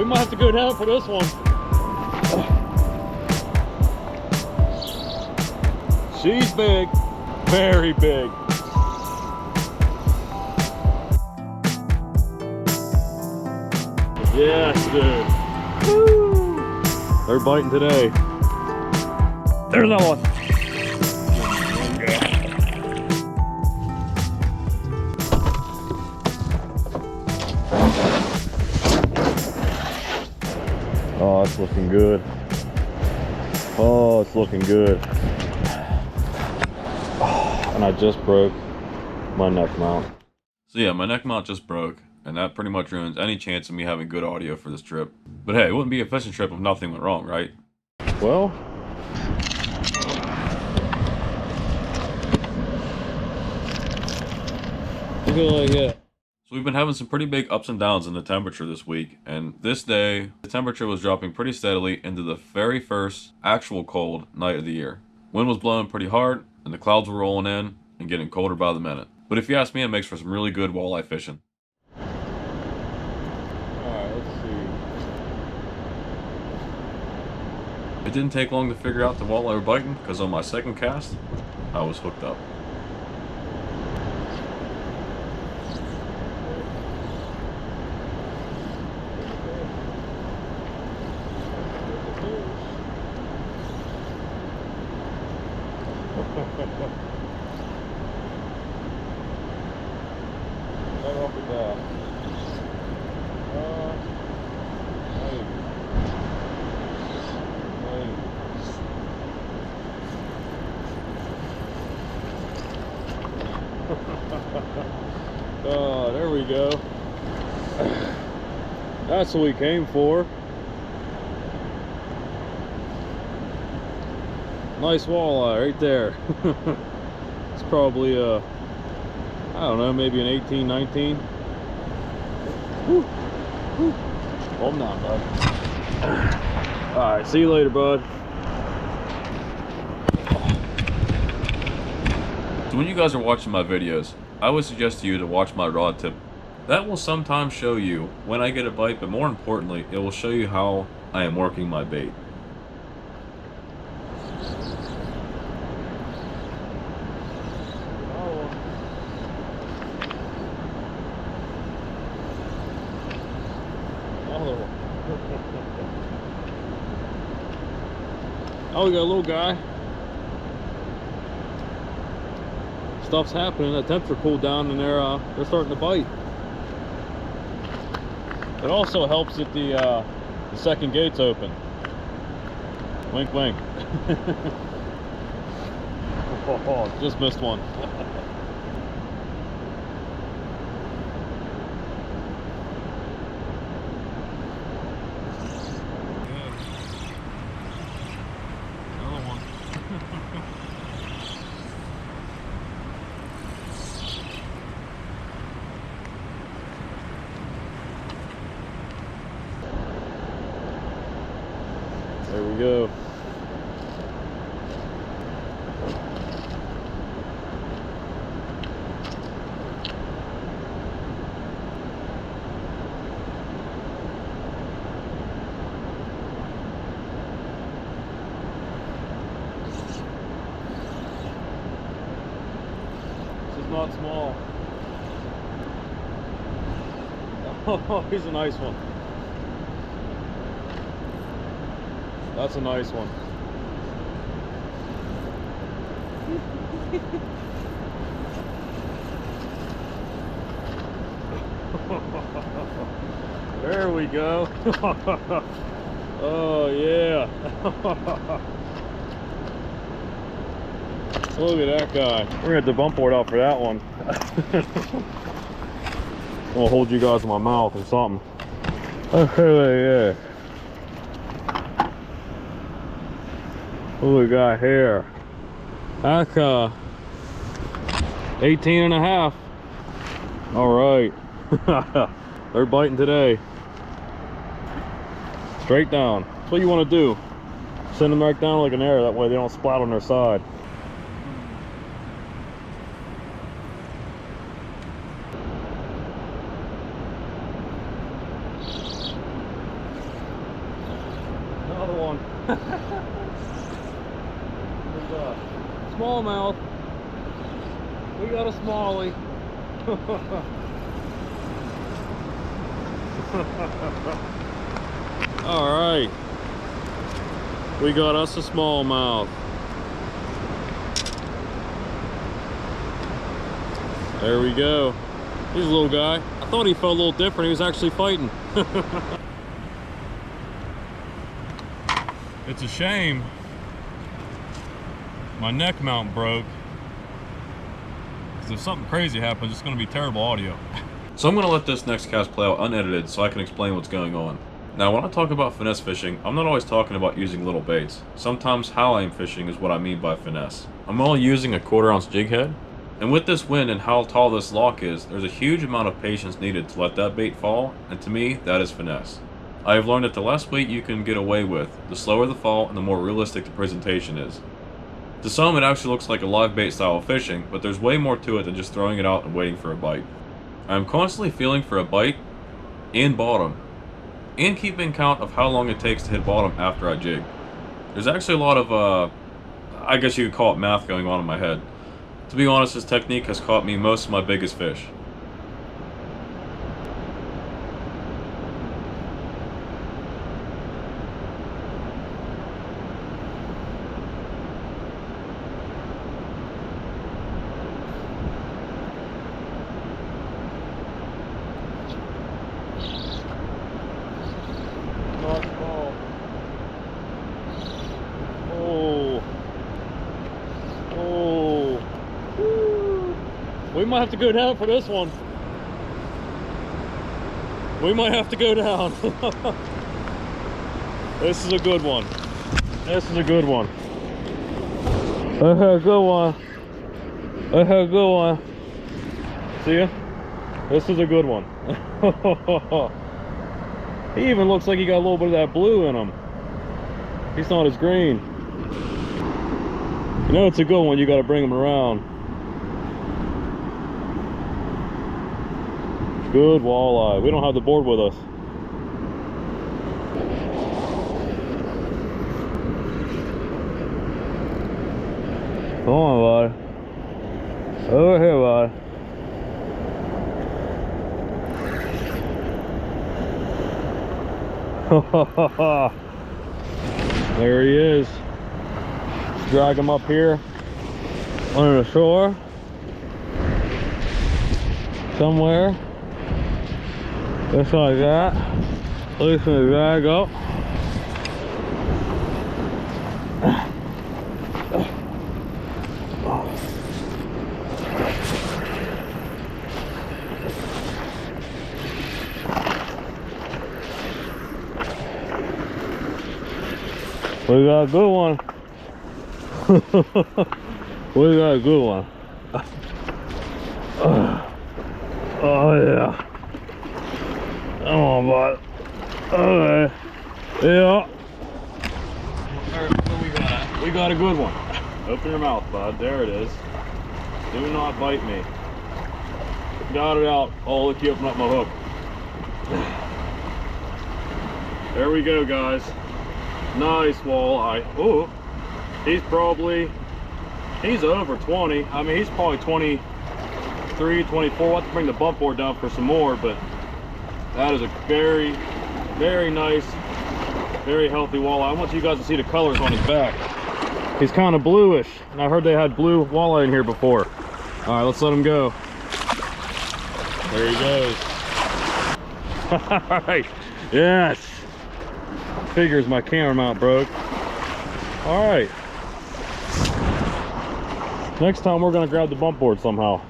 We might have to go down for this one. She's big, very big. Yes, dude. Woo! They're biting today. There's another one. Oh, it's looking good. Oh, it's looking good. And I just broke my neck mount. So yeah, my neck mount just broke, and that pretty much ruins any chance of me having good audio for this trip. But hey, it wouldn't be a fishing trip if nothing went wrong, right? Well, look at like that. So we've been having some pretty big ups and downs in the temperature this week, and this day, the temperature was dropping pretty steadily into the very first actual cold night of the year. Wind was blowing pretty hard, and the clouds were rolling in and getting colder by the minute. But if you ask me, it makes for some really good walleye fishing. Alright, let's see. It didn't take long to figure out the walleye were biting, because on my second cast, I was hooked up. Right off the bat. Oh, there we go. That's what we came for. Nice walleye right there. It's probably I don't know, maybe an 18, 19. Woo. Woo. Hold on, bud. Alright, see you later, bud. So when you guys are watching my videos, I would suggest to you to watch my rod tip. That will sometimes show you when I get a bite, but more importantly, it will show you how I am working my bait. Oh, we got a little guy. Stuff's happening. The temperature cooled down and they're starting to bite. It also helps that the second gate's open. Wink, wink. Oh, just missed one. There we go. This is not small. Oh, he's a nice one. That's a nice one. There we go. Oh yeah. Look at that guy. We're gonna have to bump board out for that one. I'll hold you guys in my mouth or something. Okay, yeah. What we got here? That's 18 and a half. All right. They're biting today. Straight down. That's what you want to do. Send them right down like an arrow. That way they don't splat on their side. Smallmouth. We got a smallie. All right. We got us a smallmouth. There we go. He's a little guy. I thought he felt a little different. He was actually fighting. It's a shame my neck mount broke. Because if something crazy happens, it's going to be terrible audio. So I'm going to let this next cast play out unedited so I can explain what's going on. Now when I talk about finesse fishing, I'm not always talking about using little baits. Sometimes how I am fishing is what I mean by finesse. I'm only using a 1/4 ounce jig head. And with this wind and how tall this lock is, there's a huge amount of patience needed to let that bait fall, and to me, that is finesse. I have learned that the less weight you can get away with, the slower the fall and the more realistic the presentation is. To some, it actually looks like a live bait style of fishing, but there's way more to it than just throwing it out and waiting for a bite. I am constantly feeling for a bite and bottom, and keeping count of how long it takes to hit bottom after I jig. There's actually a lot of, I guess you could call it math going on in my head. To be honest, this technique has caught me most of my biggest fish. We might have to go down for this one. We might have to go down. This is a good one. This is a good one. Good one. Good one. See ya? This is a good one. He even looks like he got a little bit of that blue in him. He's not as green. You know it's a good one, you gotta bring him around. Good walleye. We don't have the board with us. Come on, bud. Over here, bud. There he is. Let's drag him up here on the shore. Somewhere. Just like that. Loosen the drag up. We got a good one. We got a good one. Oh yeah. Come on, bud. Okay. Yeah. What we got? We got a good one. Open your mouth, bud. There it is. Do not bite me. Got it out. I'll let you open up my hook. There we go, guys. Nice walleye. Oh, he's over 20. I mean, he's probably 23, 24. We'll have to bring the bump board down for some more, but that is a very, very nice, very healthy walleye. I want you guys to see the colors on his back. He's kind of bluish, and I heard they had blue walleye in here before. All right, let's let him go. There he goes. All right, yes. Figures my camera mount broke. All right. Next time we're gonna grab the bump board somehow.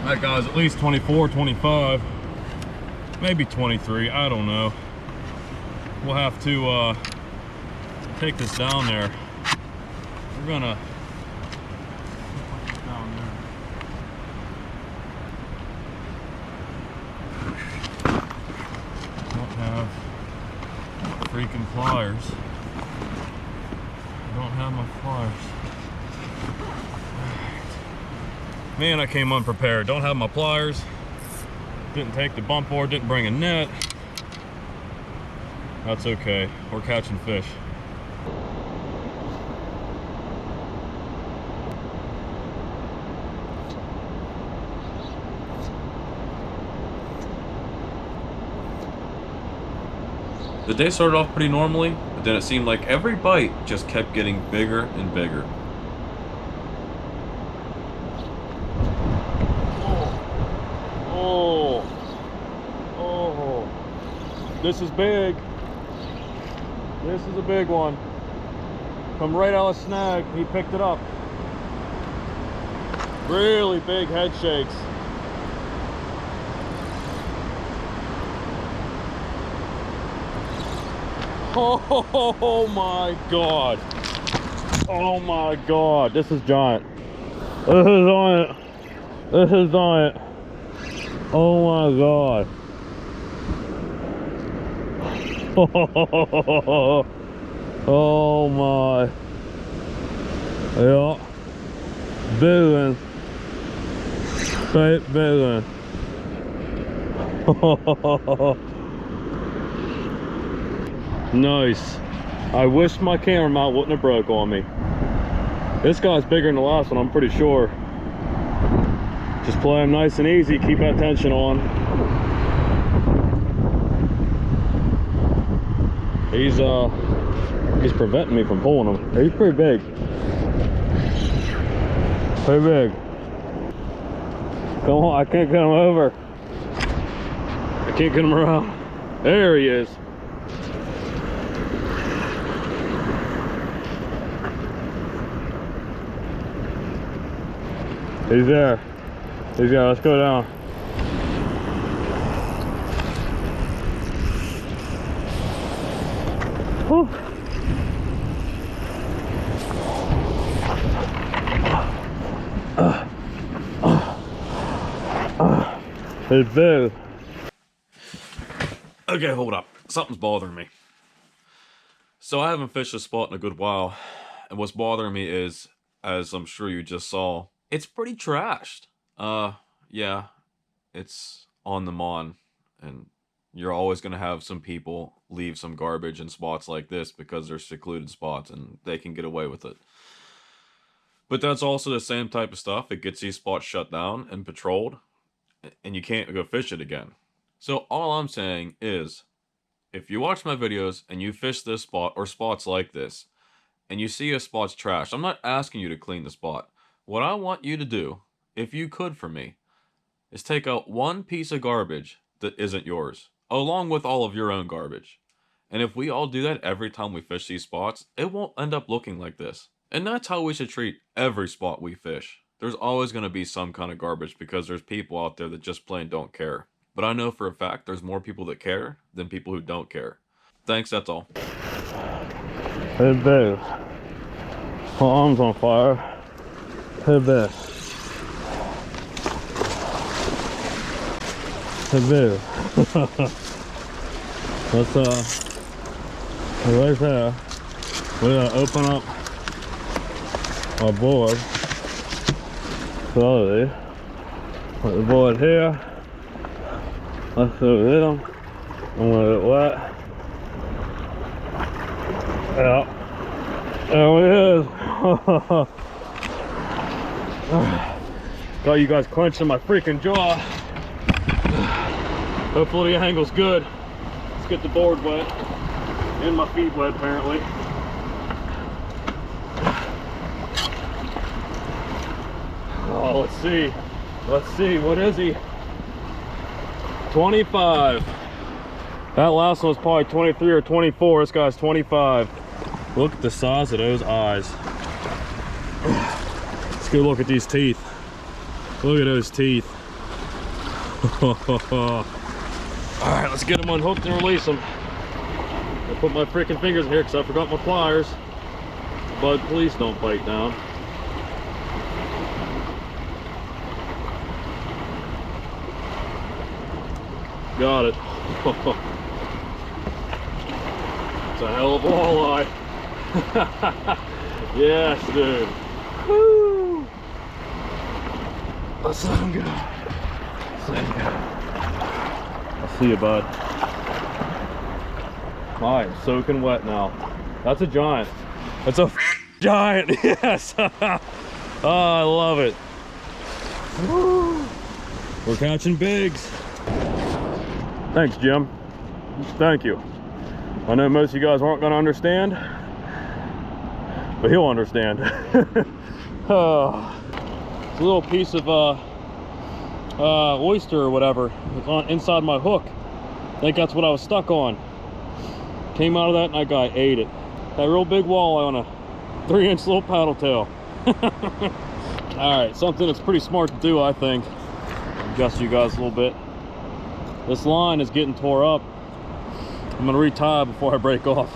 That guy's at least 24, 25, maybe 23, I don't know. We'll have to take this down there. We're gonna put this down there. Don't have freaking pliers. I don't have my pliers. Man, I came unprepared. Don't have my pliers. Didn't take the bump board, didn't bring a net. That's okay. We're catching fish. The day started off pretty normally, but then it seemed like every bite just kept getting bigger and bigger. Oh, this is big. This is a big one. Come right out of the snag. He picked it up. Really big head shakes. Oh my God. Oh my God. This is giant. This is giant. This is giant. Oh my God. Oh my. Yeah. Big one. Straight big one. Nice. I wish my camera mount wouldn't have broke on me. This guy's bigger than the last one, I'm pretty sure. Just play him nice and easy, keep that tension on. He's preventing me from pulling him. He's pretty big. Pretty big. Come on, I can't get him over. I can't get him around. There he is. He's there. He's there. Let's go down. Whew. It's big. Okay, hold up. Something's bothering me. So I haven't fished this spot in a good while, and what's bothering me is, as I'm sure you just saw, it's pretty trashed. Yeah, it's on the mon, and you're always gonna have some people leave some garbage in spots like this because they're secluded spots and they can get away with it. But that's also the same type of stuff. It gets these spots shut down and patrolled, and you can't go fish it again. So all I'm saying is, if you watch my videos and you fish this spot or spots like this, and you see a spot's trash, I'm not asking you to clean the spot. What I want you to do, if you could for me, is take out one piece of garbage that isn't yours, along with all of your own garbage. And if we all do that every time we fish these spots, it won't end up looking like this. And that's how we should treat every spot we fish. There's always going to be some kind of garbage because there's people out there that just plain don't care. But I know for a fact there's more people that care than people who don't care. Thanks, that's all. Hey, babe. My arm's on fire. Hey, babe. Hey, babe. Let's, right there, we're gonna open up our board slowly. Put the board here. Let's go get them. I'm gonna get wet. Yeah. There he is. Got you guys clenching my freaking jaw. Hopefully the angle's good. Let's get the board wet. And my feet wet, apparently. Oh, let's see. Let's see. What is he? 25. That last one was probably 23 or 24. This guy's 25. Look at the size of those eyes. Let's go look at these teeth. Look at those teeth. Alright, let's get them unhooked and release them. I'll put my freaking fingers in here because I forgot my pliers. Bud, please don't bite down. Got it. It's a hell of a walleye. Yes, dude. Woo! Let's let him go. Let's let him go. I'll see you, bud. I'm soaking wet now. That's a giant. That's a giant, yes. Oh, I love it. Woo. We're catching bigs. Thanks, Jim. Thank you. I know most of you guys aren't gonna understand, but he'll understand. Oh, it's a little piece of oyster or whatever. It's on inside my hook. I think that's what I was stuck on. Came out of that and that guy ate it. That real big walleye on a 3-inch little paddle tail. All right, something that's pretty smart to do, I think. Adjust you guys a little bit. This line is getting tore up. I'm gonna retie before I break off.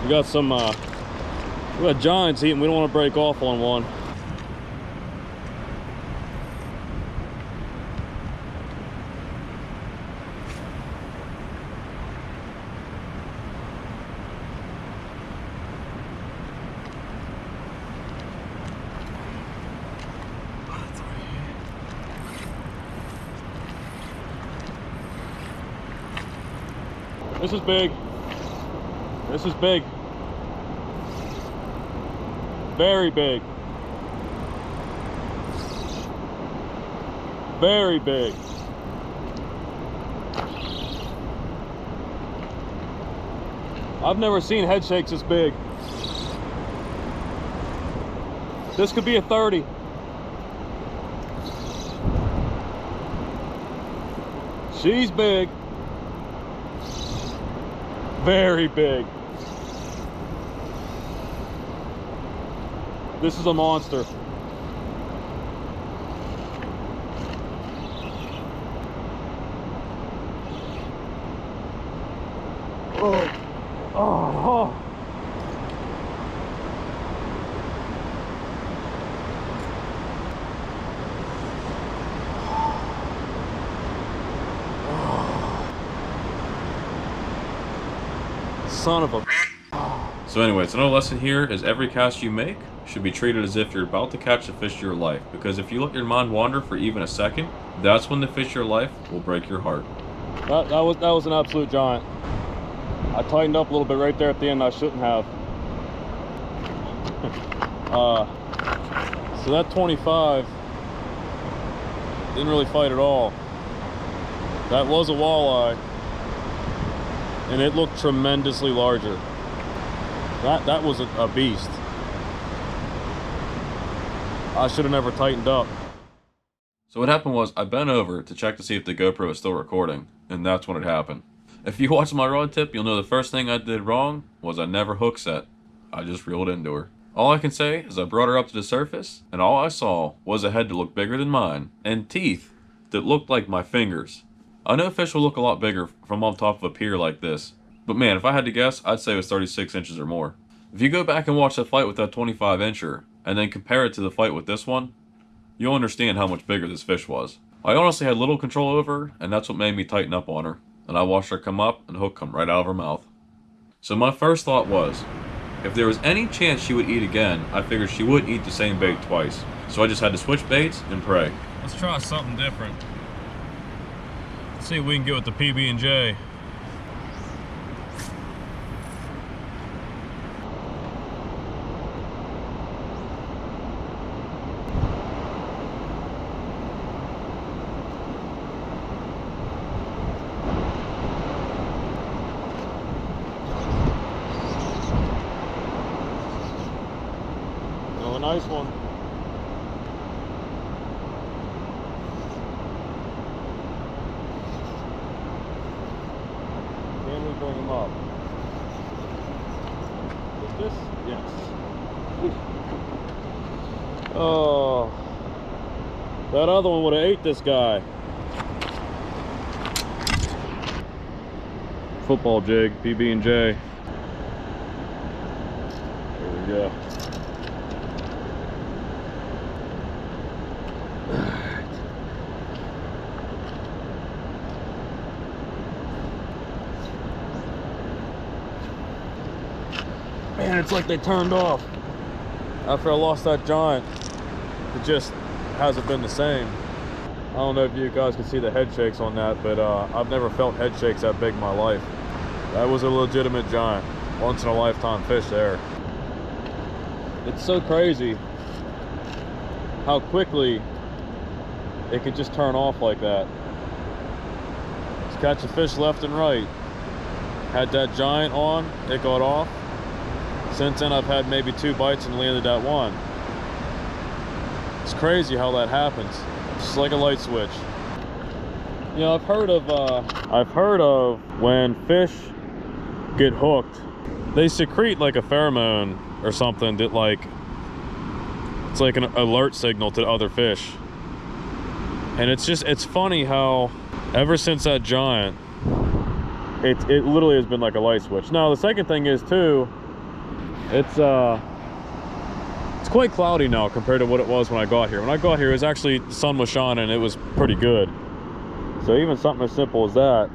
We got some, we got giants eating. We don't want to break off on one. This is big. This is big. Very big. Very big. I've never seen head shakes this big. This could be a 30. She's big. Very big. This is a monster. Oh, oh, oh. Son of a... So anyways, another lesson here is every cast you make should be treated as if you're about to catch the fish of your life, because if you let your mind wander for even a second, that's when the fish of your life will break your heart. That was an absolute giant. I tightened up a little bit right there at the end. I shouldn't have. So that 25 didn't really fight at all. That was a walleye, and it looked tremendously larger. That was a beast. I should have never tightened up. So what happened was I bent over to check to see if the GoPro is still recording, and that's when it happened. If you watch my rod tip, you'll know the first thing I did wrong was I never hook set. I just reeled into her. All I can say is I brought her up to the surface, and all I saw was a head that looked bigger than mine, and teeth that looked like my fingers. I know fish will look a lot bigger from on top of a pier like this, but man, if I had to guess, I'd say it was 36 inches or more. If you go back and watch the fight with that 25-incher, and then compare it to the fight with this one, you'll understand how much bigger this fish was. I honestly had little control over her, and that's what made me tighten up on her. And I watched her come up, and the hook come right out of her mouth. So my first thought was, if there was any chance she would eat again, I figured she would eat the same bait twice. So I just had to switch baits and pray. Let's try something different. Let's see if we can get with the PB&J. Nice one. Can we bring him up? Is this? Yes. Oh, that other one would have ate this guy. Football jig, PB&J. There we go. Man, it's like they turned off. After I lost that giant, it just hasn't been the same. I don't know if you guys can see the head shakes on that, but I've never felt head shakes that big in my life. That was a legitimate giant, once in a lifetime fish there. It's so crazy how quickly it could just turn off like that. Just catching fish left and right. Had that giant on, it got off. Since then I've had maybe 2 bites and landed that one. It's crazy how that happens. It's like a light switch. You know, I've heard of when fish get hooked, they secrete like a pheromone or something that it's like an alert signal to other fish. And it's funny how ever since that giant, it literally has been like a light switch. Now the second thing is too, it's quite cloudy now compared to what it was when I got here. When I got here, it was actually, the sun was shining and it was pretty good. So even something as simple as that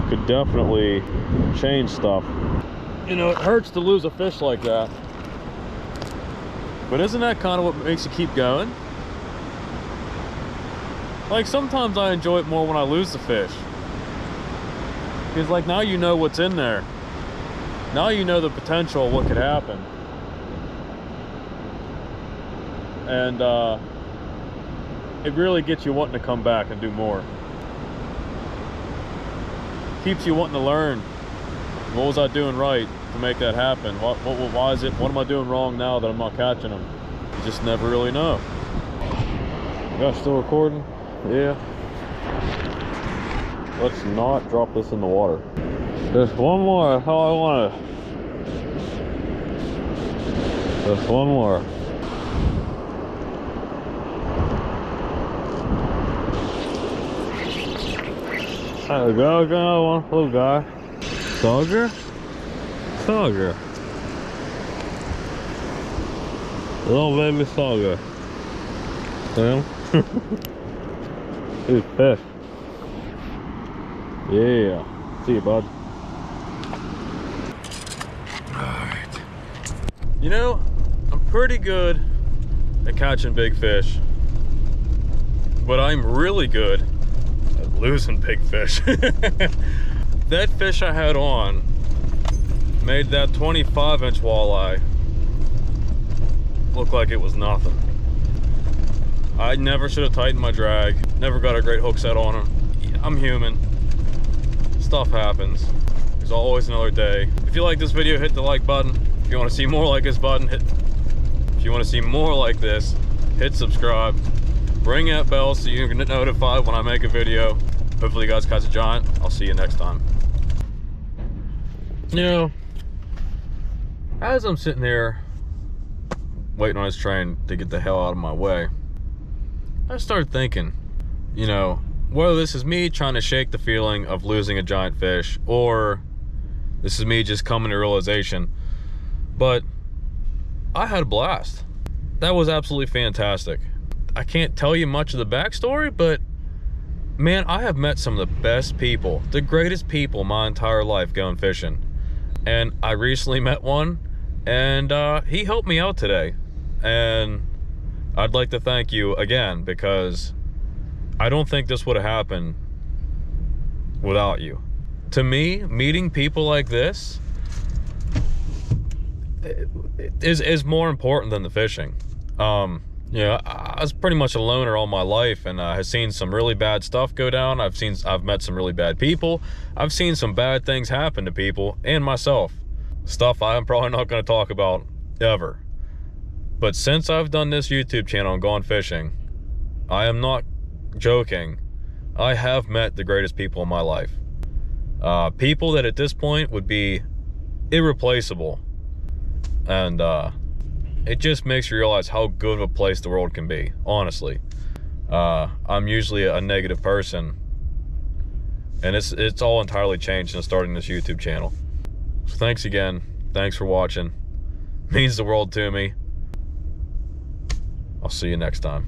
could definitely change stuff. You know, it hurts to lose a fish like that. But isn't that kind of what makes you keep going? Like, sometimes I enjoy it more when I lose the fish. Because, like, now you know what's in there. Now you know the potential of what could happen. And, it really gets you wanting to come back and do more. Keeps you wanting to learn. What was I doing right to make that happen? Why is it? What am I doing wrong now that I'm not catching them? You just never really know. Yeah, still recording? Yeah. Let's not drop this in the water. Just one more. That's all I wanted. Just one more. There we go, another one, little guy. Soldier? Soldier. Little baby soldier. See him? He's fish. Yeah. See you, bud. Alright. You know, I'm pretty good at catching big fish. But I'm really good losing big fish. That fish I had on made that 25-inch walleye look like it was nothing. I never should have tightened my drag, never got a great hook set on him. I'm human, stuff happens. There's always another day. If you like this video, hit the like button. If you want to see more like this if you want to see more like this, hit subscribe. Ring that bell so you can get notified when I make a video. Hopefully you guys catch a giant. I'll see you next time. You know, as I'm sitting there waiting on this train to get the hell out of my way, I started thinking, you know, whether this is me trying to shake the feeling of losing a giant fish, or this is me just coming to realization, but I had a blast. That was absolutely fantastic. I can't tell you much of the backstory, but man, I have met some of the best people, the greatest people my entire life going fishing. And I recently met one, and he helped me out today. And I'd like to thank you again, because I don't think this would have happened without you. To me, meeting people like this is more important than the fishing. You know, I was pretty much a loner all my life, and have seen some really bad stuff go down. I've met some really bad people. I've seen some bad things happen to people and myself. Stuff I'm probably not going to talk about ever. But since I've done this YouTube channel and gone fishing, I am not joking. I have met the greatest people in my life. People that at this point would be irreplaceable. And, it just makes you realize how good of a place the world can be, honestly. I'm usually a negative person, and it's all entirely changed since starting this YouTube channel. So thanks again. Thanks for watching. Means the world to me. I'll see you next time.